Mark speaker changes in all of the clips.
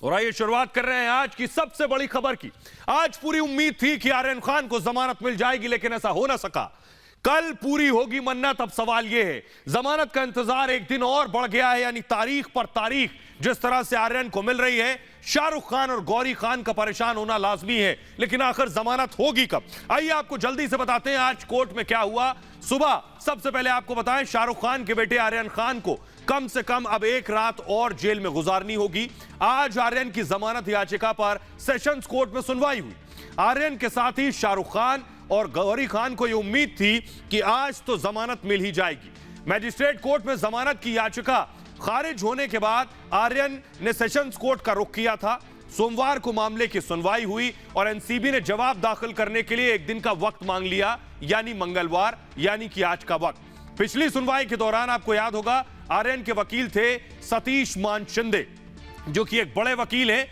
Speaker 1: और आइए शुरुआत कर रहे हैं आज की सबसे बड़ी खबर की। आज पूरी उम्मीद थी कि आर्यन खान को जमानत मिल जाएगी, लेकिन ऐसा हो ना सका। कल पूरी होगी मन्नत। अब सवाल यह है, जमानत का इंतजार एक दिन और बढ़ गया है, यानी तारीख पर तारीख जिस तरह से आर्यन को मिल रही है, शाहरुख खान और गौरी खान का परेशान होना लाजमी है। लेकिन आखिर जमानत होगी कब? आइए आपको जल्दी से बताते हैं आज कोर्ट में क्या हुआ। सुबह सबसे पहले आपको बताएं, शाहरुख खान के बेटे आर्यन खान को कम से कम अब एक रात और जेल में गुजारनी होगी। आज आर्यन की जमानत याचिका पर सेशंस कोर्ट में सुनवाई हुई। आर्यन के साथ ही शाहरुख खान और गौरी खान को यह उम्मीद थी कि आज तो जमानत मिल ही जाएगी। मजिस्ट्रेट कोर्ट में जमानत की याचिका खारिज होने के बाद आर्यन ने सेशंस कोर्ट का रुख किया था। सोमवार को मामले की सुनवाई हुई और एनसीबी ने जवाब दाखिल करने के लिए एक दिन का वक्त मांग लिया, यानी मंगलवार, यानी कि आज का वक्त। पिछली सुनवाई के दौरान आपको याद होगा, आर्यन के वकील थे सतीश मानशिंदे, जो कि एक बड़े वकील हैं,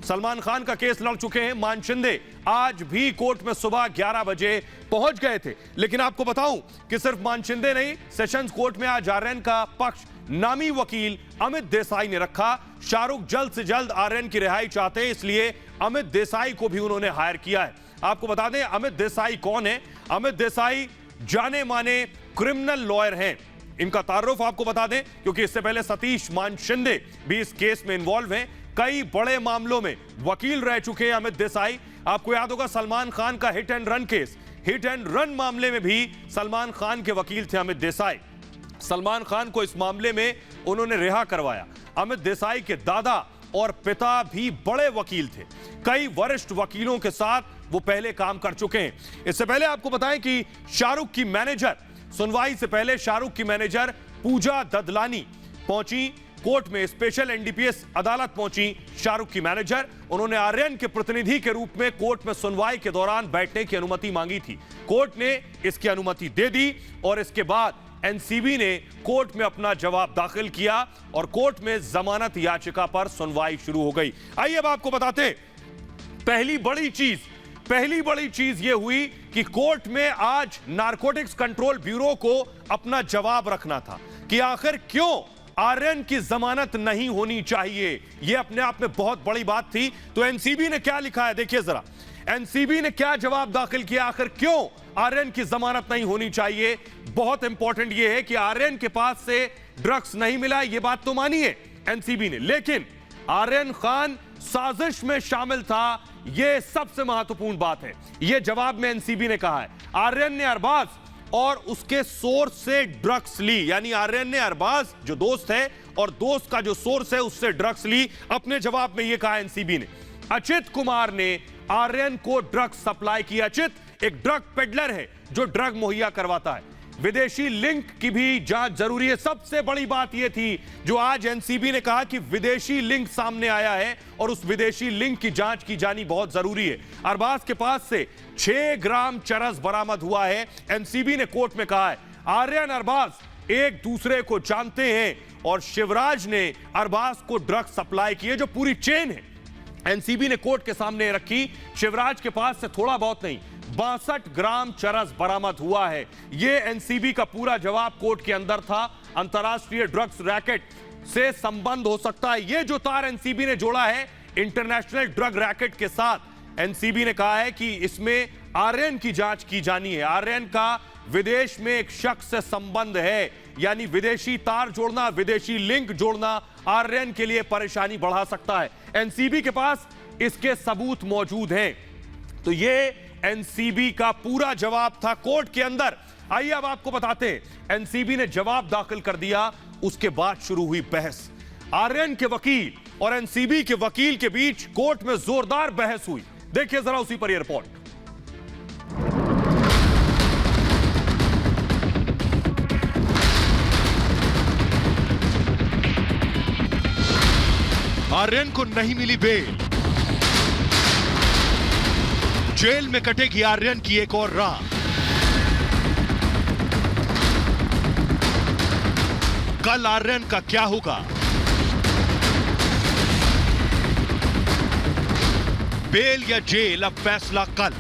Speaker 1: सलमान खान का केस लड़ चुके हैं। मानशिंदे आज भी कोर्ट में सुबह 11 बजे पहुंच गए थे। लेकिन आपको बताऊं कि सिर्फ मानशिंदे नहीं, सेशंस कोर्ट में आज आर्यन का पक्ष नामी वकील अमित देसाई ने रखा। शाहरुख जल्द से जल्द आर्यन की रिहाई चाहते हैं, इसलिए अमित देसाई को भी उन्होंने हायर किया है। आपको बता दें अमित देसाई कौन है। अमित देसाई जाने माने क्रिमिनल लॉयर हैं। इनका तारुफ आपको बता दें, क्योंकि इससे पहले सतीश मानशिंदे भी इस केस में इन्वॉल्व हैं। कई बड़े मामलों में वकील रह चुके हैं अमित देसाई। आपको याद होगा सलमान खान का hit and run case, hit and run मामले में भी सलमान खान के वकील थे अमित देसाई। सलमान खान को इस मामले में उन्होंने रिहा करवाया। अमित देसाई के दादा और पिता भी बड़े वकील थे। कई वरिष्ठ वकीलों के साथ वो पहले काम कर चुके हैं। इससे पहले आपको बताएं कि शाहरुख की मैनेजर, सुनवाई से पहले शाहरुख की मैनेजर पूजा ददलानी पहुंची कोर्ट में। स्पेशल एनडीपीएस अदालत पहुंची शाहरुख की मैनेजर। उन्होंने आर्यन के प्रतिनिधि के रूप में कोर्ट में सुनवाई के दौरान बैठने की अनुमति मांगी थी। कोर्ट ने इसकी अनुमति दे दी और इसके बाद एनसीबी ने कोर्ट में अपना जवाब दाखिल किया और कोर्ट में जमानत याचिका पर सुनवाई शुरू हो गई। आइए अब आपको बताते हैं, पहली बड़ी चीज यह हुई कि कोर्ट में आज नारकोटिक्स कंट्रोल ब्यूरो को अपना जवाब रखना था कि आखिर क्यों आर्यन की जमानत नहीं होनी चाहिए। यह अपने आप में बहुत बड़ी बात थी। तो एनसीबी ने क्या लिखा है, देखिए जरा, एनसीबी ने क्या जवाब दाखिल किया, आखिर क्यों आर्यन की जमानत नहीं होनी चाहिए। बहुत इंपॉर्टेंट यह है कि आर्यन के पास से ड्रग्स नहीं मिला, यह बात तो मानी है एनसीबी ने, लेकिन आर्यन खान साजिश में शामिल था, यह सबसे महत्वपूर्ण बात है। यह जवाब में एनसीबी ने कहा है आर्यन ने अरबाज और उसके सोर्स से ड्रग्स ली, यानी आर्यन ने अरबाज जो दोस्त है और दोस्त का जो सोर्स है उससे ड्रग्स ली। अपने जवाब में यह कहा एनसीबी ने अचित कुमार ने आर्यन को ड्रग्स सप्लाई किया। अचित एक ड्रग पेडलर है जो ड्रग मुहैया करवाता है। विदेशी लिंक की भी जांच जरूरी है। सबसे बड़ी बात यह थी जो आज एनसीबी ने कहा कि विदेशी लिंक सामने आया है और उस विदेशी लिंक की जांच की जानी बहुत जरूरी है। अरबाज के पास से 6 ग्राम चरस बरामद हुआ है। एनसीबी ने कोर्ट में कहा है आर्यन अरबाज एक दूसरे को जानते हैं और शिवराज ने अरबाज को ड्रग्स सप्लाई किए, जो पूरी चेन है एनसीबी ने कोर्ट के सामने रखी। शिवराज के पास से थोड़ा बहुत नहीं, 62 ग्राम चरस बरामद हुआ है। यह एनसीबी का पूरा जवाब कोर्ट के अंदर था। अंतरराष्ट्रीय ड्रग्स रैकेट से संबंध हो सकता है, यह जो तार एनसीबी ने जोड़ा है इंटरनेशनल ड्रग रैकेट के साथ। एनसीबी ने कहा है कि इसमें आर्यन की जांच की जानी है। आर्यन का विदेश में एक शख्स से संबंध है, यानी विदेशी तार जोड़ना, विदेशी लिंक जोड़ना आर्यन के लिए परेशानी बढ़ा सकता है। एनसीबी के पास इसके सबूत मौजूद हैं। तो यह एनसीबी का पूरा जवाब था कोर्ट के अंदर। आइए अब आपको बताते हैं, एनसीबी ने जवाब दाखिल कर दिया, उसके बाद शुरू हुई बहस। आर्यन के वकील और एनसीबी के वकील के बीच कोर्ट में जोरदार बहस हुई। देखिए जरा उसी पर यह रिपोर्ट।
Speaker 2: आर्यन को नहीं मिली बेल, जेल में कटेगी आर्यन की एक और रात। कल आर्यन का क्या होगा? बेल या जेल, अब फैसला कल।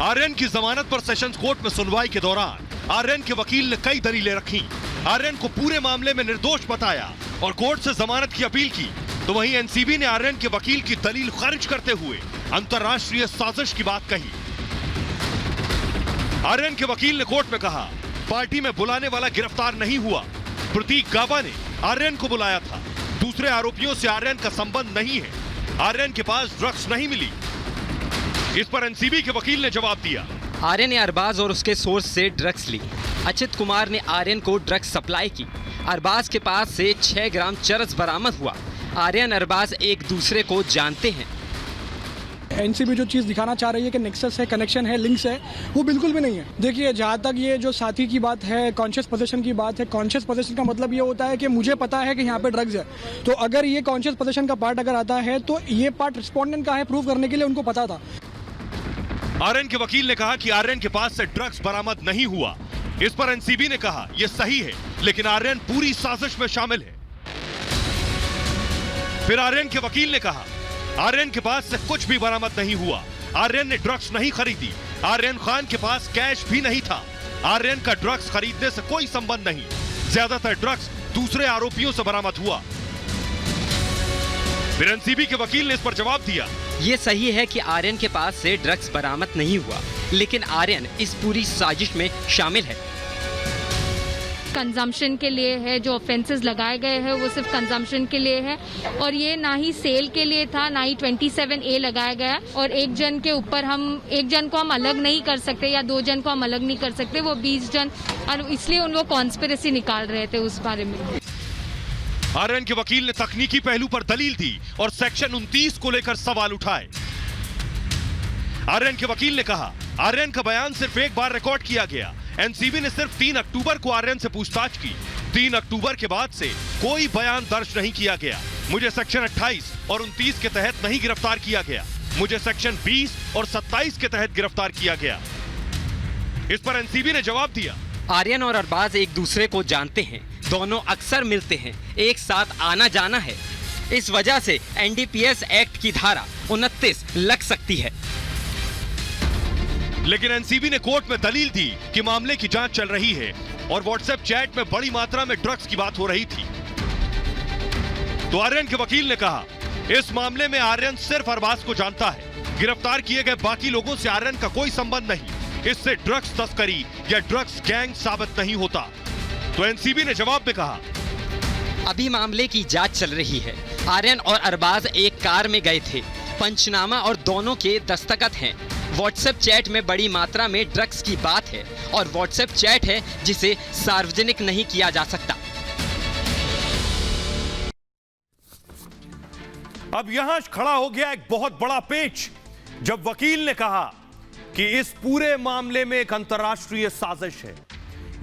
Speaker 2: आर्यन की जमानत पर सेशंस कोर्ट में सुनवाई के दौरान आर्यन के वकील ने कई दलीलें रखी। आर्यन को पूरे मामले में निर्दोष बताया और कोर्ट से जमानत की अपील की, तो वहीं एनसीबी ने आर्यन के वकील की दलील खारिज करते हुए अंतर्राष्ट्रीय साजिश की बात कही। आर्यन के वकील ने कोर्ट में कहा, पार्टी में बुलाने वाला गिरफ्तार नहीं हुआ, प्रतीक गाबा ने आर्यन को बुलाया था। दूसरे आरोपियों से आर्यन का संबंध नहीं है, आर्यन के पास ड्रग्स नहीं मिली। इस पर एनसीबी के वकील ने जवाब दिया,
Speaker 3: आर्यन ने अरबाज और उसके सोर्स से ड्रग्स ली। अचित कुमार ने आर्यन को ड्रग्स सप्लाई की। अरबाज के पास से 6 ग्राम चरस बरामद हुआ। आर्यन अरबाज एक दूसरे को जानते हैं।
Speaker 4: एनसीबी जो चीज़ दिखाना चाह रही है कि नेक्सस है, कनेक्शन है, लिंक्स है, वो बिल्कुल भी नहीं है। देखिए, जहाँ तक ये जो साथी की बात है, कॉन्शियस पोजेशन की बात है, कॉन्शियस पोजेशन का मतलब ये होता है कि मुझे पता है कि यहाँ पे ड्रग्स है, तो अगर ये कॉन्शियस पोजेशन का पार्ट अगर आता है तो ये पार्ट रिस्पोंडेंट का है, प्रूव करने के लिए उनको पता था।
Speaker 2: आर्यन के वकील ने कहा कि आर्यन के पास से ड्रग्स बरामद नहीं हुआ। इस पर एनसीबी ने कहा, यह सही है, लेकिन आर्यन पूरी साजिश में शामिल है। फिर आर्यन के वकील ने कहा, आर्यन के पास से कुछ भी बरामद नहीं हुआ, आर्यन ने ड्रग्स नहीं खरीदी, आर्यन खान के पास कैश भी नहीं था, आर्यन का ड्रग्स खरीदने से कोई संबंध नहीं, ज्यादातर ड्रग्स दूसरे आरोपियों से बरामद हुआ। फिर एनसीबी के वकील ने इस पर जवाब दिया,
Speaker 3: ये सही है कि आर्यन के पास से ड्रग्स बरामद नहीं हुआ, लेकिन आर्यन इस पूरी साजिश में शामिल है।
Speaker 5: कंजम्पशन के लिए है, जो ऑफेंसेस लगाए गए हैं वो सिर्फ कंजम्पशन के लिए है, और ये ना ही सेल के लिए था, ना ही 27A लगाया गया। और एक जन के ऊपर एक जन को हम अलग नहीं कर सकते या 2 जन को हम अलग नहीं कर सकते, वो 20 जन, और इसलिए वो कॉन्स्पिरेसी निकाल रहे थे उस बारे में।
Speaker 2: आर्यन के वकील ने तकनीकी पहलू पर दलील दी और सेक्शन 29 को लेकर सवाल उठाए। आर्यन के वकील ने कहा, आर्यन का बयान सिर्फ एक बार रिकॉर्ड किया गया। एनसीबी ने सिर्फ 3 अक्टूबर को आर्यन से पूछताछ की। 3 अक्टूबर के बाद से कोई बयान दर्ज नहीं किया गया। मुझे सेक्शन 28 और 29 के तहत नहीं गिरफ्तार किया गया, मुझे सेक्शन 20 और 27 के तहत गिरफ्तार किया गया। इस पर एनसीबी ने जवाब दिया,
Speaker 3: आर्यन और अरबाज एक दूसरे को जानते हैं, दोनों अक्सर मिलते हैं, एक साथ आना जाना है, इस वजह से एनडीपीएस एक्ट की धारा 29 लग सकती है।
Speaker 2: लेकिन एनसीबी ने कोर्ट में दलील दी कि मामले की जांच चल रही है और व्हाट्सएप चैट में बड़ी मात्रा में ड्रग्स की बात हो रही थी। तो आर्यन के वकील ने कहा, इस मामले में आर्यन सिर्फ अरबाज को जानता है, गिरफ्तार किए गए बाकी लोगों से आर्यन का कोई संबंध नहीं, इससे ड्रग्स तस्करी या ड्रग्स गैंग साबित नहीं होता। तो एनसीबी ने जवाब में कहा,
Speaker 3: अभी मामले की जांच चल रही है। आर्यन और अरबाज एक कार में गए थे, पंचनामा और दोनों के दस्तखत हैं। व्हाट्सएप चैट में बड़ी मात्रा में ड्रग्स की बात है और व्हाट्सएप चैट है जिसे सार्वजनिक नहीं किया जा सकता।
Speaker 1: अब यहां खड़ा हो गया एक बहुत बड़ा पेच, जब वकील ने कहा कि इस पूरे मामले में एक अंतर्राष्ट्रीय साजिश है,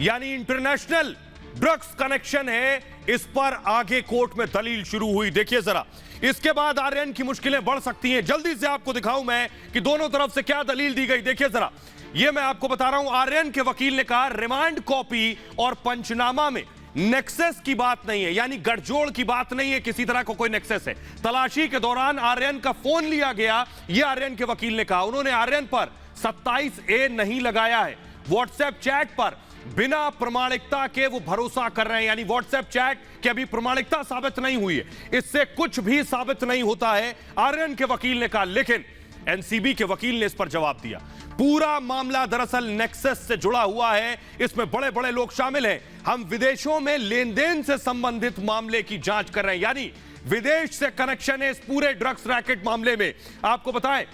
Speaker 1: यानी इंटरनेशनल ड्रग्स कनेक्शन है। इस पर आगे कोर्ट में दलील शुरू हुई। देखिए जरा, इसके बाद आर्यन की मुश्किलें बढ़ सकती हैं। जल्दी से आपको दिखाऊं मैं कि दोनों तरफ से क्या दलील दी गई। देखिए जरा, ये मैं आपको बता रहा हूं। आर्यन के वकील ने कहा, रिमांड कॉपी और पंचनामा में नेक्सस की बात नहीं है, यानी गठजोड़ की बात नहीं है, किसी तरह का कोई नेक्सस है। तलाशी के दौरान आर्यन का फोन लिया गया, यह आर्यन के वकील ने कहा। उन्होंने आर्यन पर 27A नहीं लगाया है। व्हाट्सएप चैट पर बिना प्रमाणिकता के वो भरोसा कर रहे हैं, यानी व्हाट्सएप चैट की अभी प्रमाणिकता साबित नहीं हुई है, इससे कुछ भी साबित नहीं होता है, आर्यन के वकील ने कहा। लेकिन एनसीबी के वकील ने इस पर जवाब दिया, पूरा मामला दरअसल नेक्सस से जुड़ा हुआ है, इसमें बड़े बड़े लोग शामिल हैं। हम विदेशों में लेन देन से संबंधित मामले की जांच कर रहे हैं, यानी विदेश से कनेक्शन है इस पूरे ड्रग्स रैकेट मामले में। आपको बताएं,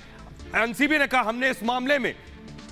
Speaker 1: एनसीबी ने कहा, हमने इस मामले में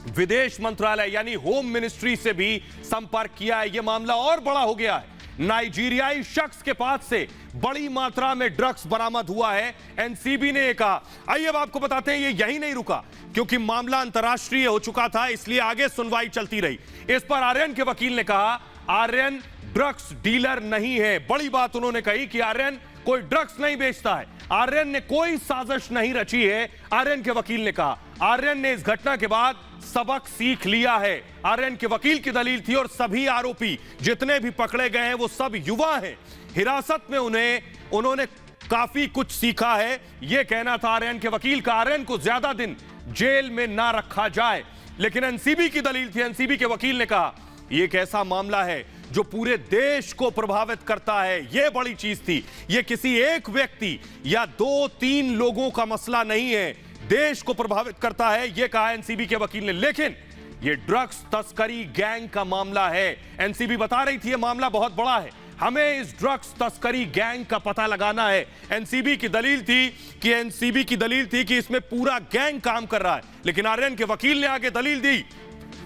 Speaker 1: विदेश मंत्रालय यानी होम मिनिस्ट्री से भी संपर्क किया है। यह मामला और बड़ा हो गया है। नाइजीरियाई शख्स के पास से बड़ी मात्रा में ड्रग्स बरामद हुआ है, एनसीबी ने कहा। आइए अब आपको बताते हैं, ये यही नहीं रुका, क्योंकि मामला अंतर्राष्ट्रीय हो चुका था, इसलिए आगे सुनवाई चलती रही। इस पर आर्यन के वकील ने कहा, आर्यन ड्रग्स डीलर नहीं है। बड़ी बात उन्होंने कही कि आर्यन कोई ड्रग्स नहीं बेचता है, आर्यन ने कोई साजिश नहीं रची है। आर्यन के वकील ने कहा, आर्यन ने इस घटना के बाद सबक सीख लिया है। आर्यन के वकील की दलील थी, और सभी आरोपी जितने भी पकड़े गए हैं वो सब युवा हैं, हिरासत में उन्होंने काफी कुछ सीखा है, यह कहना था आर्यन के वकील का। आर्यन को ज्यादा दिन जेल में ना रखा जाए। लेकिन एनसीबी की दलील थी, एनसीबी के वकील ने कहा, यह एक ऐसा मामला है जो पूरे देश को प्रभावित करता है। यह बड़ी चीज थी। यह किसी एक व्यक्ति या 2-3 लोगों का मसला नहीं है, देश को प्रभावित करता है, यह कहा एनसीबी के वकील ने। लेकिन यह ड्रग्स तस्करी गैंग का मामला है। एनसीबी बता रही थी यह मामला बहुत बड़ा है, हमें इस ड्रग्स तस्करी गैंग का पता लगाना है। एनसीबी की दलील थी कि इसमें पूरा गैंग काम कर रहा है, लेकिन आर्यन के वकील ने आगे दलील दी।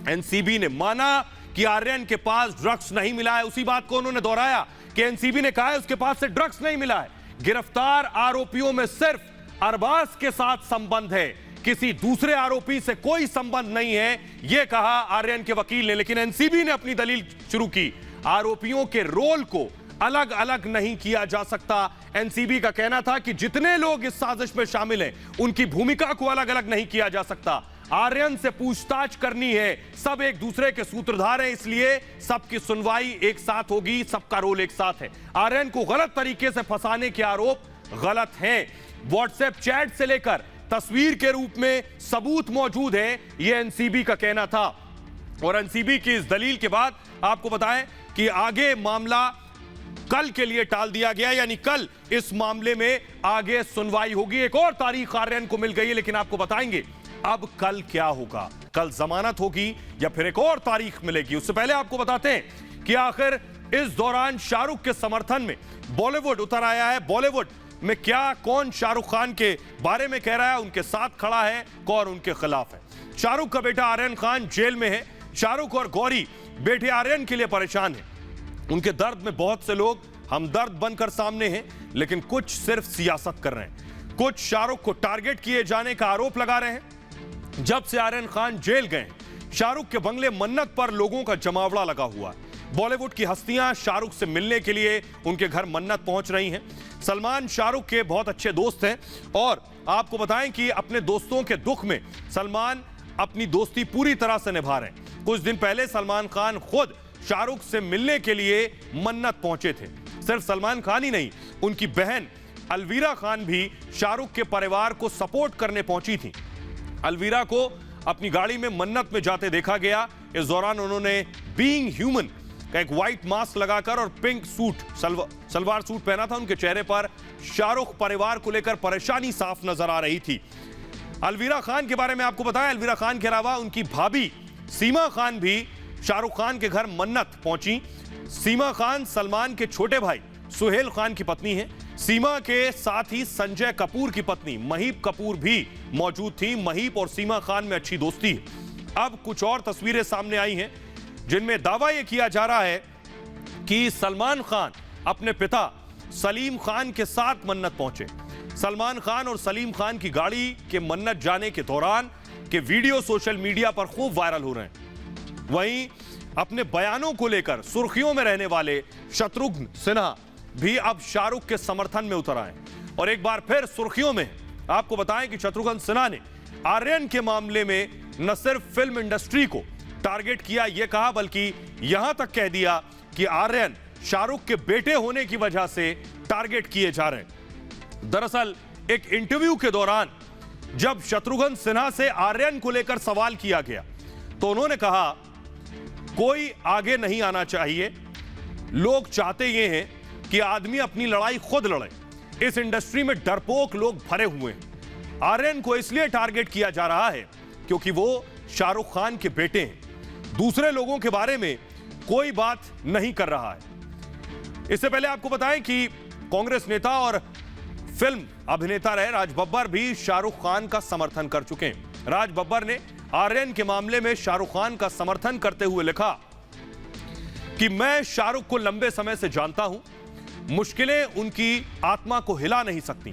Speaker 1: एनसीबी ने माना कि आर्यन के पास ड्रग्स नहीं मिला है। उसी बात को उन्होंने दोहराया कि एनसीबी ने कहा है उसके पास से ड्रग्स नहीं मिला है। गिरफ्तार आरोपियों में सिर्फ अरबाज के साथ संबंध है, किसी दूसरे आरोपी से कोई संबंध नहीं है, यह कहा आर्यन के वकील ने। लेकिन एनसीबी ने अपनी दलील शुरू की। आरोपियों के रोल को अलग अलग नहीं किया जा सकता। एनसीबी का कहना था कि जितने लोग इस साजिश में शामिल हैं, उनकी भूमिका को अलग अलग नहीं किया जा सकता। आर्यन से पूछताछ करनी है, सब एक दूसरे के सूत्रधार हैं, इसलिए सबकी सुनवाई एक साथ होगी, सबका रोल एक साथ है। आर्यन को गलत तरीके से फंसाने के आरोप गलत हैं। व्हाट्सएप चैट से लेकर तस्वीर के रूप में सबूत मौजूद है, यह एनसीबी का कहना था। और एनसीबी की इस दलील के बाद आपको बताएं कि आगे मामला कल के लिए टाल दिया गया, यानी कल इस मामले में आगे सुनवाई होगी। एक और तारीख आर्यन को मिल गई है, लेकिन आपको बताएंगे अब कल क्या होगा। कल जमानत होगी या फिर एक और तारीख मिलेगी। उससे पहले आपको बताते हैं कि आखिर इस दौरान शाहरुख के समर्थन में बॉलीवुड उतर आया है। बॉलीवुड में क्या कौन शाहरुख खान के बारे में कह रहा है, उनके साथ खड़ा है, कौन उनके खिलाफ है। शाहरुख का बेटा आर्यन खान जेल में है। शाहरुख और गौरी बेटे आर्यन के लिए परेशान है। उनके दर्द में बहुत से लोग हमदर्द बनकर सामने हैं, लेकिन कुछ सिर्फ सियासत कर रहे हैं। कुछ शाहरुख को टारगेट किए जाने का आरोप लगा रहे हैं। जब से आर्यन खान जेल गए, शाहरुख के बंगले मन्नत पर लोगों का जमावड़ा लगा हुआ है। बॉलीवुड की हस्तियां शाहरुख से मिलने के लिए उनके घर मन्नत पहुंच रही हैं। सलमान शाहरुख के बहुत अच्छे दोस्त हैं और आपको बताएं कि अपने दोस्तों के दुख में सलमान अपनी दोस्ती पूरी तरह से निभा रहे हैं। कुछ दिन पहले सलमान खान खुद शाहरुख से मिलने के लिए मन्नत पहुंचे थे। सिर्फ सलमान खान ही नहीं, उनकी बहन अलवीरा खान भी शाहरुख के परिवार को सपोर्ट करने पहुंची थी। अलवीरा को अपनी गाड़ी में मन्नत में जाते देखा गया। इस दौरान उन्होंने बीइंग ह्यूमन का एक व्हाइट मास्क लगाकर और पिंक सूट सलवार सूट पहना था। उनके चेहरे पर शाहरुख परिवार को लेकर परेशानी साफ नजर आ रही थी। अलवीरा खान के बारे में आपको बताया, अलवीरा खान के अलावा उनकी भाभी सीमा खान भी शाहरुख खान के घर मन्नत पहुंची। सीमा खान सलमान के छोटे भाई सुहेल खान की पत्नी है। सीमा के साथ ही संजय कपूर की पत्नी महीप कपूर भी मौजूद थी। महीप और सीमा खान में अच्छी दोस्ती है। अब कुछ और तस्वीरें सामने आई हैं जिनमें दावा यह किया जा रहा है कि सलमान खान अपने पिता सलीम खान के साथ मन्नत पहुंचे। सलमान खान और सलीम खान की गाड़ी के मन्नत जाने के दौरान के वीडियो सोशल मीडिया पर खूब वायरल हो रहे हैं। वहीं अपने बयानों को लेकर सुर्खियों में रहने वाले शत्रुघ्न सिन्हा भी अब शाहरुख के समर्थन में उतर आए और एक बार फिर सुर्खियों में। आपको बताएं कि शत्रुघ्न सिन्हा ने आर्यन के मामले में न सिर्फ फिल्म इंडस्ट्री को टारगेट किया, यह कहा, बल्कि यहां तक कह दिया कि आर्यन शाहरुख के बेटे होने की वजह से टारगेट किए जा रहे हैं। दरअसल एक इंटरव्यू के दौरान जब शत्रुघ्न सिन्हा से आर्यन को लेकर सवाल किया गया तो उन्होंने कहा, कोई आगे नहीं आना चाहिए, लोग चाहते ये हैं कि आदमी अपनी लड़ाई खुद लड़े। इस इंडस्ट्री में डरपोक लोग भरे हुए हैं। आर्यन को इसलिए टारगेट किया जा रहा है क्योंकि वो शाहरुख खान के बेटे हैं, दूसरे लोगों के बारे में कोई बात नहीं कर रहा है। इससे पहले आपको बताएं कि कांग्रेस नेता और फिल्म अभिनेता रहे राज बब्बर भी शाहरुख खान का समर्थन कर चुके हैं। राज बब्बर ने आर्यन के मामले में शाहरुख खान का समर्थन करते हुए लिखा कि मैं शाहरुख को लंबे समय से जानता हूं, मुश्किलें उनकी आत्मा को हिला नहीं सकती।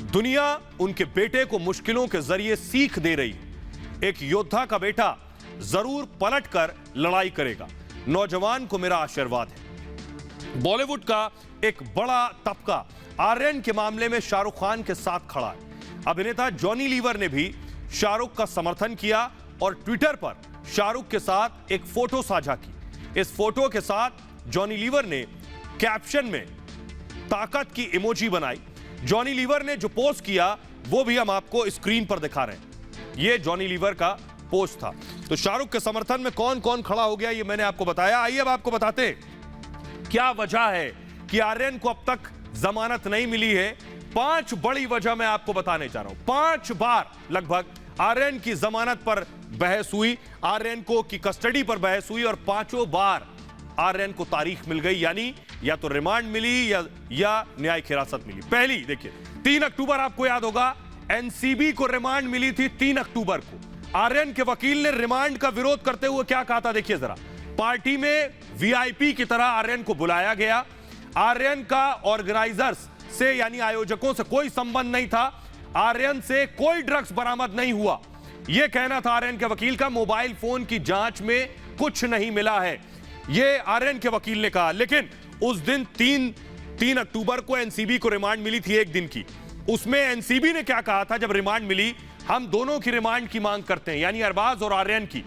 Speaker 1: दुनिया उनके बेटे को मुश्किलों के जरिए सीख दे रही है। एक योद्धा का बेटा जरूर पलटकर लड़ाई करेगा। नौजवान को मेरा आशीर्वाद है। बॉलीवुड का एक बड़ा तबका आर्यन के मामले में शाहरुख खान के साथ खड़ा है। अभिनेता जॉनी लीवर ने भी शाहरुख का समर्थन किया और ट्विटर पर शाहरुख के साथ एक फोटो साझा की। इस फोटो के साथ जॉनी लीवर ने कैप्शन में ताकत की इमोजी बनाई। जॉनी लीवर ने जो पोस्ट किया वो भी हम आपको स्क्रीन पर दिखा रहे हैं। यह जॉनी लीवर का पोस्ट था। तो शाहरुख के समर्थन में कौन कौन खड़ा हो गया ये मैंने आपको बताया। आइए अब आपको बताते हैं क्या वजह है कि आर्यन को अब तक जमानत नहीं मिली है? 5 बड़ी वजह मैं आपको बताने जा रहा हूं। 5 बार लगभग आर्यन की जमानत पर बहस हुई, आर्यन को की कस्टडी पर बहस हुई और 5 बार आर्यन को तारीख मिल गई, यानी या तो रिमांड मिली या न्यायिक हिरासत मिली। पहली देखिए, 3 अक्टूबर आपको याद होगा, एनसीबी को रिमांड मिली थी 3 अक्टूबर को। आर्यन के वकील ने रिमांड का विरोध करते हुए क्या कहा था, देखिए जरा। पार्टी में वीआईपी की तरह आर्यन को बुलाया गया। आर्यन का ऑर्गेनाइजर्स से यानी आयोजकों से कोई संबंध नहीं था। आर्यन से कोई ड्रग्स बरामद नहीं हुआ, यह कहना था आर्यन के वकील का। मोबाइल फोन की जांच में कुछ नहीं मिला है, यह आर्यन के वकील ने कहा। लेकिन उस दिन 3 अक्टूबर को एनसीबी को रिमांड मिली थी 1 दिन की। उसमें एनसीबी ने क्या कहा था जब रिमांड मिली, हम दोनों की रिमांड की मांग करते हैं, यानी अरबाज और आर्यन की।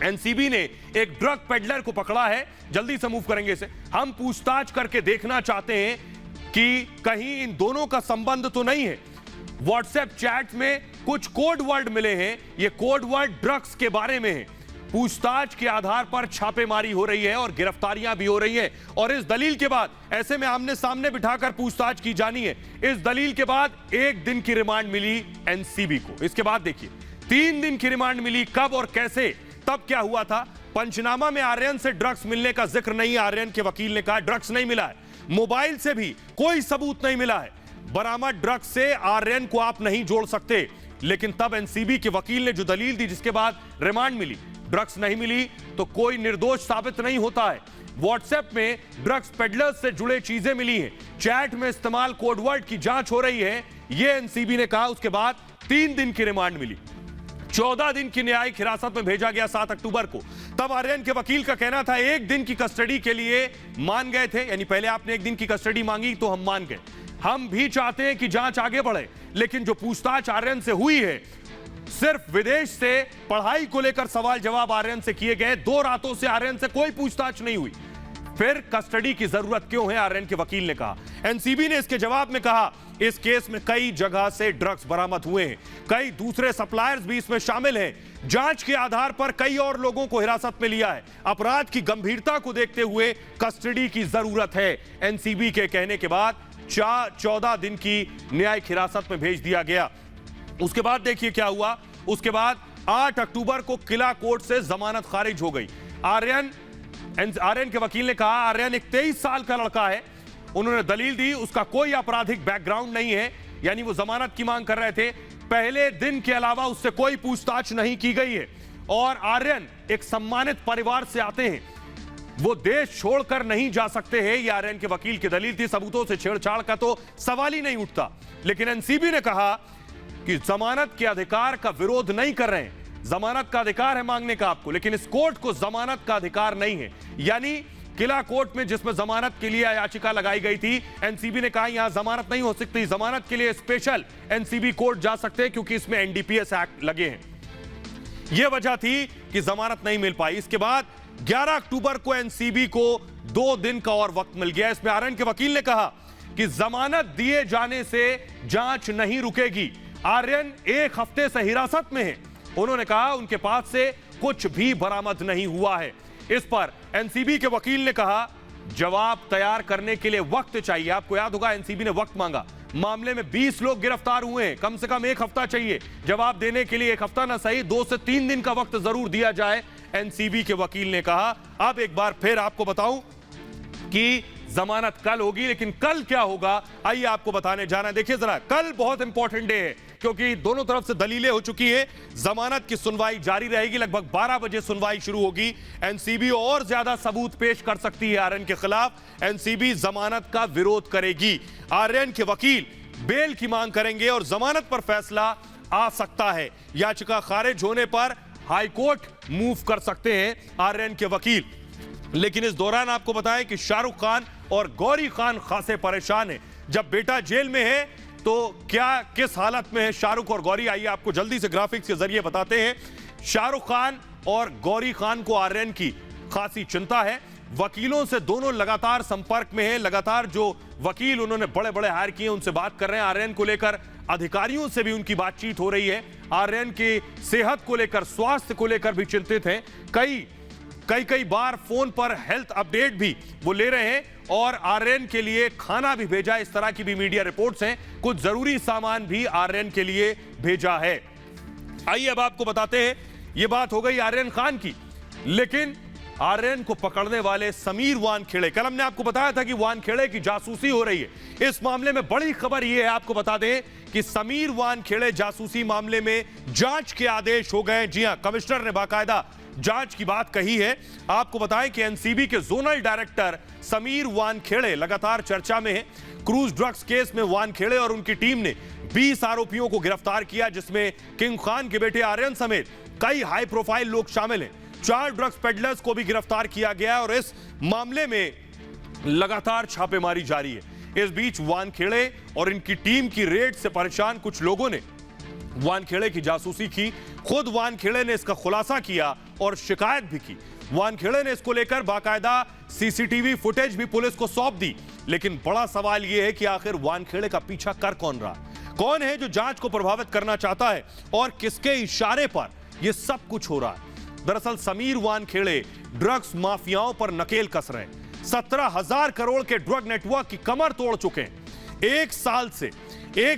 Speaker 1: एनसीबी ने एक ड्रग पेडलर को पकड़ा है, जल्दी से मूव करेंगे इसे। हम पूछताछ करके देखना चाहते हैं कि कहीं इन दोनों का संबंध तो नहीं है। व्हाट्सएप चैट में कुछ कोड वर्ड मिले हैं, ये कोड वर्ड ड्रग्स के बारे में है। पूछताछ के आधार पर छापेमारी हो रही है और गिरफ्तारियां भी हो रही है। और इस दलील के बाद, ऐसे में आमने सामने बिठाकर पूछताछ की जानी है। इस दलील के बाद 1 दिन की रिमांड मिली एनसीबी को। इसके बाद देखिए 3 दिन की रिमांड मिली, कब और कैसे, तब क्या हुआ था। पंचनामा में आर्यन से ड्रग्स मिलने का जिक्र नहीं, आर्यन के वकील ने कहा ड्रग्स नहीं मिला है। मोबाइल से भी कोई सबूत नहीं मिला है। बरामद ड्रग्स से आर्यन को आप नहीं जोड़ सकते। लेकिन तब एनसीबी के वकील ने जो दलील दी, जिसके बाद रिमांड मिली, ड्रग्स नहीं मिली तो कोई निर्दोष साबित नहीं होता है। व्हाट्सएप में ड्रग्स पेडलर्स से जुड़े चीजें मिली हैं, चैट में इस्तेमाल कोडवर्ड की जांच हो रही है, यह एनसीबी ने कहा। उसके बाद 3 दिन की रिमांड मिली, 14 दिन की न्यायिक हिरासत में भेजा गया 7 अक्टूबर को। तब आर्यन के वकील का कहना था 1 दिन की कस्टडी के लिए मान गए थे, यानी पहले आपने 1 दिन की कस्टडी मांगी तो हम मान गए। हम भी चाहते हैं कि जांच आगे बढ़े, लेकिन जो पूछताछ आर्यन से हुई है, सिर्फ विदेश से पढ़ाई को लेकर सवाल जवाब आर्यन से किए गए। 2 रातों से आर्यन से कोई पूछताछ नहीं हुई। फिर कस्टडी की जरूरत क्यों है, आर्यन के वकील ने कहा। एनसीबी ने इसके जवाब में कहा इस केस में कई जगह से ड्रग्स बरामद हुए हैं, कई दूसरे सप्लायर्स भी इसमें शामिल हैं। जांच के आधार पर कई और लोगों को हिरासत में लिया है। अपराध की गंभीरता को देखते हुए कस्टडी की जरूरत है। एनसीबी के कहने के बाद 14 दिन की न्यायिक हिरासत में भेज दिया गया। उसके बाद देखिए क्या हुआ। उसके बाद 8 अक्टूबर को किला कोर्ट से जमानत खारिज हो गई। आर्यन के वकील ने कहा आर्यन एक 23 साल का लड़का है। उन्होंने दलील दी उसका कोई आपराधिक बैकग्राउंड नहीं है, यानी वो जमानत की मांग कर रहे थे। पहले दिन के अलावा उससे कोई पूछताछ नहीं की गई है और आर्यन एक सम्मानित परिवार से आते हैं, वो देश छोड़कर नहीं जा सकते हैं। ये आर्यन के वकील की दलील थी। सबूतों से छेड़छाड़ का तो सवाल ही नहीं उठता। लेकिन एनसीबी ने कहा कि जमानत के अधिकार का विरोध नहीं कर रहे हैं। जमानत का अधिकार है मांगने का आपको, लेकिन इस कोर्ट को जमानत का अधिकार नहीं है। यानी किला कोर्ट में जिसमें जमानत के लिए याचिका लगाई गई थी, एनसीबी ने कहा यहां जमानत नहीं हो सकती। जमानत के लिए स्पेशल एनसीबी कोर्ट जा सकते हैं क्योंकि इसमें एनडीपीएस एक्ट लगे हैं। यह वजह थी कि जमानत नहीं मिल पाई। इसके बाद 11 अक्टूबर को एनसीबी को 2 दिन का और वक्त मिल गया। इसमें आर्यन के वकील ने कहा कि जमानत दिए जाने से जांच नहीं रुकेगी। आर्यन 1 हफ्ते से हिरासत में है। उन्होंने कहा उनके पास से कुछ भी बरामद नहीं हुआ है। इस पर एनसीबी के वकील ने कहा जवाब तैयार करने के लिए वक्त चाहिए। आपको याद होगा एनसीबी ने वक्त मांगा। मामले में 20 लोग गिरफ्तार हुए हैं, कम से कम 1 हफ्ता चाहिए जवाब देने के लिए। 1 हफ्ता ना सही 2 से 3 दिन का वक्त जरूर दिया जाए, एनसीबी के वकील ने कहा। अब एक बार फिर आपको बताऊं कि जमानत कल होगी, लेकिन कल क्या होगा आइए आपको बताने जाना है। देखिए जरा, कल बहुत इंपॉर्टेंट डे है क्योंकि दोनों तरफ से दलीलें हो चुकी है। जमानत की सुनवाई जारी रहेगी, लगभग 12 बजे सुनवाई शुरू होगी। एनसीबी और ज्यादा सबूत पेश कर सकती है आर्यन के खिलाफ। एनसीबी जमानत का विरोध करेगी। आर्यन के वकील बेल की मांग करेंगे और जमानत पर फैसला आ सकता है। याचिका खारिज होने पर हाईकोर्ट मूव कर सकते हैं आर्यन के वकील। लेकिन इस दौरान आपको बताएं कि शाहरुख खान और गौरी खान खासे परेशान हैं। जब बेटा जेल में है तो क्या किस हालत में है शाहरुख और गौरी, आइए आपको जल्दी से ग्राफिक्स के जरिए बताते हैं। शाहरुख खान और गौरी खान को आर्यन की खासी चिंता है। वकीलों से दोनों लगातार संपर्क में हैं। लगातार जो वकील उन्होंने बड़े बड़े हायर किए उनसे बात कर रहे हैं आर्यन को लेकर। अधिकारियों से भी उनकी बातचीत हो रही है। आर्यन की सेहत को लेकर, स्वास्थ्य को लेकर भी चिंतित हैं। कई कई कई बार फोन पर हेल्थ अपडेट भी वो ले रहे हैं और आर्यन के लिए खाना भी भेजा, इस तरह की भी मीडिया रिपोर्ट्स हैं। कुछ जरूरी सामान भी आर्यन के लिए भेजा है। आइए अब आपको बताते हैं, ये बात हो गई आर्यन खान की, लेकिन आर्यन को पकड़ने वाले समीर वानखेड़े, कल हमने आपको बताया था कि वानखेड़े की जासूसी हो रही है। इस मामले में बड़ी खबर यह है, आपको बता दें कि समीर वानखेड़े जासूसी मामले में जांच के आदेश हो गए। जी हां, कमिश्नर ने बाकायदा जांच की बात कही है। आपको बताएं कि एनसीबी के जोनल डायरेक्टर समीर वानखेड़े लगातार चर्चा में है। क्रूज ड्रग्स केस में वानखेड़े और उनकी टीम ने 20 आरोपियों को गिरफ्तार किया, जिसमें किंग खान के बेटे आर्यन समेत कई हाई प्रोफाइल लोग शामिल हैं। 4 ड्रग्स पेडलर्स को भी गिरफ्तार किया गया और इस मामले में लगातार छापेमारी जारी है। इस बीच वानखेड़े और इनकी टीम की रेड से परेशान कुछ लोगों ने वानखेड़े की जासूसी की। खुद वानखेड़े ने इसका खुलासा किया और शिकायत भी की। वानखेड़े ने इसको लेकर बाकायदा सीसीटीवी फुटेज भी पुलिस को सौंप दी। लेकिन बड़ा सवाल यह है कि आखिर वानखेड़े का पीछा कर कौन रहा, कौन है जो जांच को प्रभावित करना चाहता है और किसके इशारे पर यह सब कुछ हो रहा है। दरअसल समीर वानखेड़े ड्रग्स माफियाओं पर नकेल कस रहे हैं। 17,000 करोड़ के ड्रग नेटवर्क की कमर तोड़ चुके हैं। एक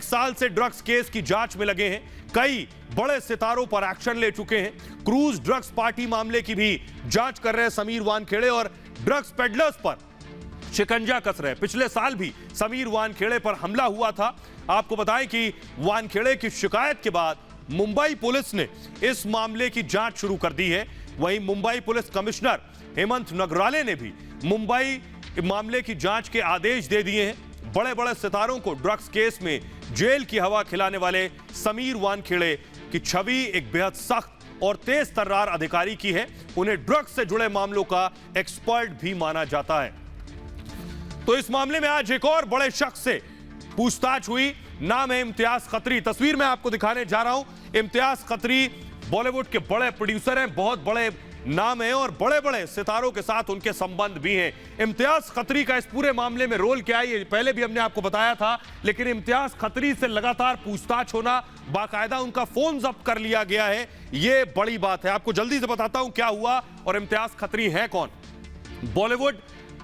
Speaker 1: साल से ड्रग्स केस की जांच में लगे हैं। कई बड़े सितारों पर एक्शन ले चुके हैं। क्रूज ड्रग्स पार्टी मामले की भी जांच कर रहे हैं समीर वानखेड़े और ड्रग्स पेडलर्स पर शिकंजा कस रहे हैं। पिछले साल भी समीर वानखेड़े पर हमला हुआ था। आपको बताएं कि वानखेड़े की शिकायत के बाद मुंबई पुलिस ने इस मामले की जांच शुरू कर दी है। वहीं मुंबई पुलिस कमिश्नर हेमंत नगराले ने भी मुंबई मामले की जांच के आदेश दे दिए हैं। बड़े बड़े सितारों को ड्रग्स केस में जेल की हवा खिलाने वाले समीर वानखेड़े की छवि एक बेहद सख्त और तेज तर्रार अधिकारी की है। उन्हें ड्रग्स से जुड़े मामलों का एक्सपर्ट भी माना जाता है। तो इस मामले में आज एक और बड़े शख्स से पूछताछ हुई। नाम है इम्तियाज खत्री। तस्वीर में आपको दिखाने जा रहा हूं। इम्तियाज खत्री बॉलीवुड के बड़े प्रोड्यूसर हैं, बहुत बड़े नाम है और बड़े बड़े सितारों के साथ उनके संबंध भी हैं। इम्तियाज खत्री का इस पूरे मामले में रोल क्या है, ये पहले भी हमने आपको बताया था, लेकिन इम्तियाज खत्री से लगातार पूछताछ होना, बाकायदा उनका फोन जब्त कर लिया गया है, ये बड़ी बात है। आपको जल्दी से बताता हूं क्या हुआ और इम्तियाज खत्री है कौन। बॉलीवुड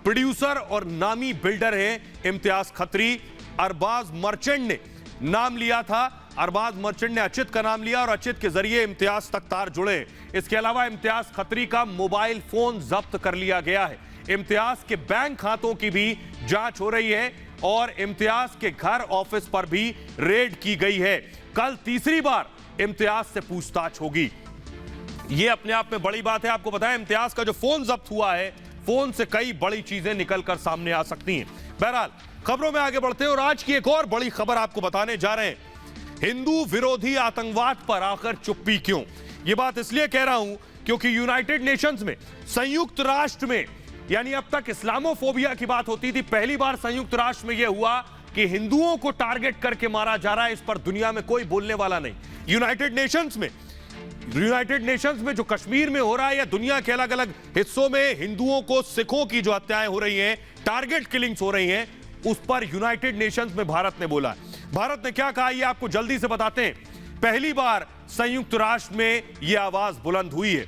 Speaker 1: प्रोड्यूसर और नामी बिल्डर है इम्तियाज खत्री। अरबाज मर्चेंट ने नाम लिया था। अरबाज मर्चेंट ने अचित का नाम लिया और अचित के जरिए इम्तियाज तक तार जुड़े। इसके अलावा इम्तियाज खत्री का मोबाइल फोन जब्त कर लिया गया है। इम्तियाज के बैंक खातों की भी जांच हो रही है और इम्तियाज के घर ऑफिस पर भी रेड की गई है। कल तीसरी बार इम्तियाज से पूछताछ होगी। यह अपने आप में बड़ी बात है। आपको बताया इम्तियाज का जो फोन जब्त हुआ है, फोन से कई बड़ी चीजें निकलकर सामने आ सकती हैं। बहरहाल खबरों में आगे बढ़ते हैं और आज की एक और बड़ी खबर आपको बताने जा रहे हैं। हिंदू विरोधी आतंकवाद पर आखिर चुप्पी क्यों? यह बात इसलिए कह रहा हूं क्योंकि यूनाइटेड नेशंस में, संयुक्त राष्ट्र में, यानी अब तक इस्लामोफोबिया की बात होती थी, पहली बार संयुक्त राष्ट्र में यह हुआ कि हिंदुओं को टारगेट करके मारा जा रहा है। इस पर दुनिया में कोई बोलने वाला नहीं। यूनाइटेड नेशंस में जो कश्मीर में हो रहा है या दुनिया के अलग अलग हिस्सों में हिंदुओं को, सिखों की जो हत्याएं हो रही हैं, टारगेट किलिंग्स हो रही हैं, उस पर यूनाइटेड नेशंस में भारत ने बोला। भारत ने क्या कहा ये आपको जल्दी से बताते हैं। पहली बार संयुक्त राष्ट्र में यह आवाज बुलंद हुई है।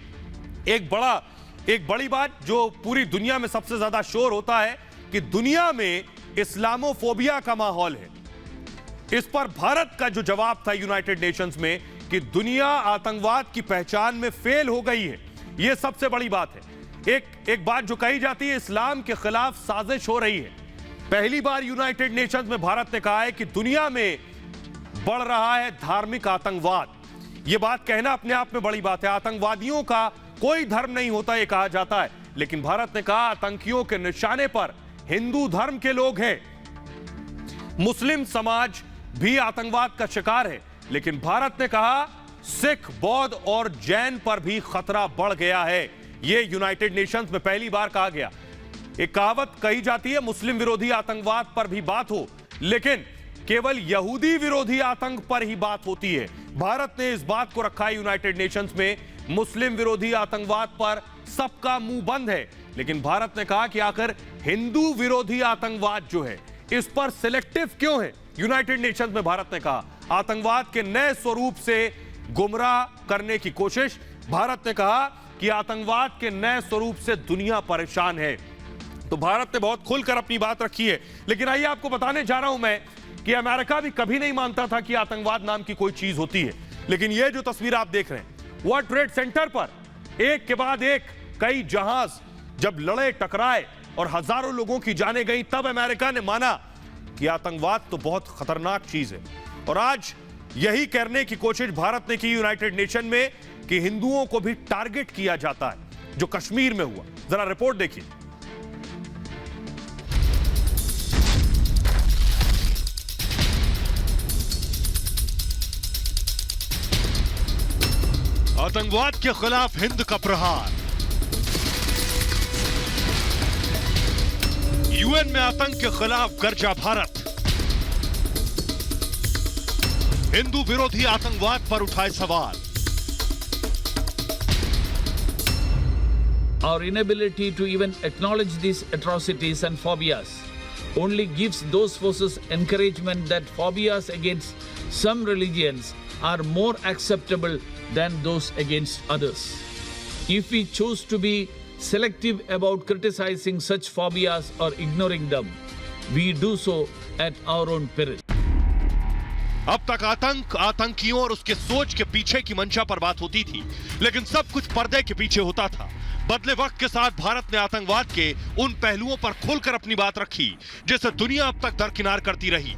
Speaker 1: एक बड़ी बात जो पूरी दुनिया में सबसे ज्यादा शोर होता है कि दुनिया में इस्लामोफोबिया का माहौल है। इस पर भारत का जो जवाब था यूनाइटेड नेशंस में कि दुनिया आतंकवाद की पहचान में फेल हो गई है, यह सबसे बड़ी बात है। एक बात जो कही जाती है, इस्लाम के खिलाफ साजिश हो रही है। पहली बार यूनाइटेड नेशंस में भारत ने कहा है कि दुनिया में बढ़ रहा है धार्मिक आतंकवाद। यह बात कहना अपने आप में बड़ी बात है। आतंकवादियों का कोई धर्म नहीं होता, यह कहा जाता है, लेकिन भारत ने कहा आतंकियों के निशाने पर हिंदू धर्म के लोग हैं। मुस्लिम समाज भी आतंकवाद का शिकार है, लेकिन भारत ने कहा सिख, बौद्ध और जैन पर भी खतरा बढ़ गया है। यह यूनाइटेड नेशंस में पहली बार कहा गया। एक कहावत कही जाती है, मुस्लिम विरोधी आतंकवाद पर भी बात हो, लेकिन केवल यहूदी विरोधी आतंक पर ही बात होती है। भारत ने इस बात को रखा है यूनाइटेड नेशंस में, मुस्लिम विरोधी आतंकवाद पर सबका मुंह बंद है, लेकिन भारत ने कहा कि आखिर हिंदू विरोधी आतंकवाद जो है इस पर सिलेक्टिव क्यों है। यूनाइटेड नेशंस में भारत ने कहा आतंकवाद के नए स्वरूप से गुमराह करने की कोशिश। भारत ने कहा कि आतंकवाद के नए स्वरूप से दुनिया परेशान है। तो भारत ने बहुत खुलकर अपनी बात रखी है, लेकिन आइए आपको बताने जा रहा हूं मैं कि अमेरिका भी कभी नहीं मानता था कि आतंकवाद नाम की कोई चीज होती है। लेकिन यह जो तस्वीर आप देख रहे हैं, वर्ल्ड ट्रेड सेंटर पर एक के बाद एक कई जहाज जब लड़े टकराए और हजारों लोगों की जानें गई, तब अमेरिका ने माना कि आतंकवाद तो बहुत खतरनाक चीज है। और आज यही करने की कोशिश भारत ने की यूनाइटेड नेशन में कि हिंदुओं को भी टारगेट किया जाता है, जो कश्मीर में हुआ। जरा रिपोर्ट देखिए।
Speaker 2: आतंकवाद के खिलाफ हिंद का प्रहार। यूएन में आतंक के खिलाफ गर्जा भारत। हिंदू विरोधी आतंकवाद पर उठाए सवाल।
Speaker 6: Our inability to even acknowledge these atrocities and phobias only gives those forces encouragement that phobias against some religions are more acceptable than those against others. If we choose to be selective about criticizing such phobias or ignoring them, we do so at our own peril.
Speaker 2: अब तक आतंक, आतंकियों और उसके सोच के पीछे की मंशा पर बात होती थी, लेकिन सब कुछ पर्दे के पीछे होता था। बदले वक्त के साथ भारत ने आतंकवाद के उन पहलुओं पर खुलकर अपनी बात रखी जिसे दुनिया अब तक दरकिनार करती रही।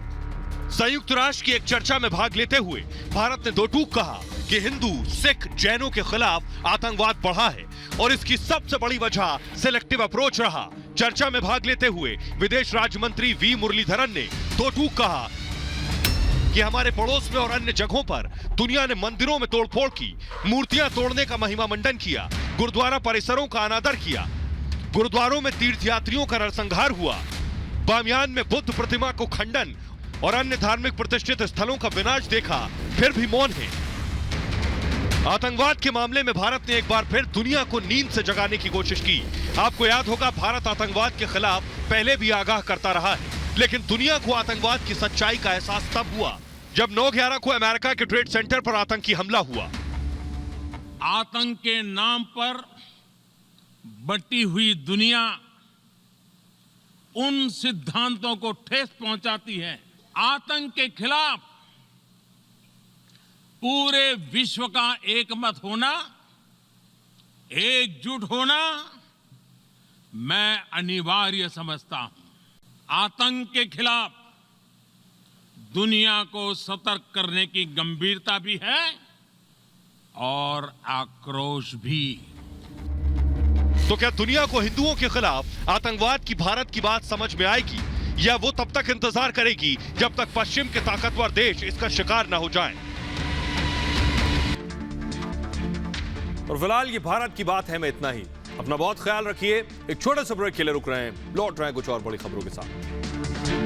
Speaker 2: संयुक्त राष्ट्र की एक चर्चा में भाग लेते हुए भारत ने दो टूक कहा कि हिंदू, सिख, जैनों के खिलाफ आतंकवाद बढ़ा है और इसकी सबसे बड़ी वजह सिलेक्टिव अप्रोच रहा। चर्चा में भाग लेते हुए विदेश राज्य मंत्री वी मुरलीधरन ने दो टूक कहा कि हमारे पड़ोस में और अन्य जगहों पर दुनिया ने मंदिरों में तोड़फोड़ की, मूर्तियां तोड़ने का महिमा मंडन किया, गुरुद्वारा परिसरों का अनादर किया, गुरुद्वारों में तीर्थयात्रियों का नरसंहार हुआ, बामियान में बुद्ध प्रतिमा को खंडन और अन्य धार्मिक प्रतिष्ठित स्थलों का विनाश देखा, फिर भी मौन है। आतंकवाद के मामले में भारत ने एक बार फिर दुनिया को नींद से जगाने की कोशिश की। आपको याद होगा, भारत आतंकवाद के खिलाफ पहले भी आगाह करता रहा है, लेकिन दुनिया को आतंकवाद की सच्चाई का एहसास तब हुआ जब 9/11 को अमेरिका के ट्रेड सेंटर पर आतंकी हमला हुआ।
Speaker 7: आतंक के नाम पर बटी हुई दुनिया उन सिद्धांतों को ठेस पहुंचाती है। आतंक के खिलाफ पूरे विश्व का एकमत होना, एकजुट होना मैं अनिवार्य समझता हूं। आतंक के खिलाफ दुनिया को सतर्क करने की गंभीरता भी है और आक्रोश भी।
Speaker 2: तो क्या दुनिया को हिंदुओं के खिलाफ आतंकवाद की भारत की बात समझ में आएगी, या वो तब तक इंतजार करेगी जब तक पश्चिम के ताकतवर देश इसका शिकार न हो जाएं?
Speaker 1: और फिलहाल ये भारत की बात है में इतना ही। अपना बहुत ख्याल रखिए। एक छोटे से ब्रेक के लिए रुक रहे हैं, लौट रहे हैं कुछ और बड़ी खबरों के साथ।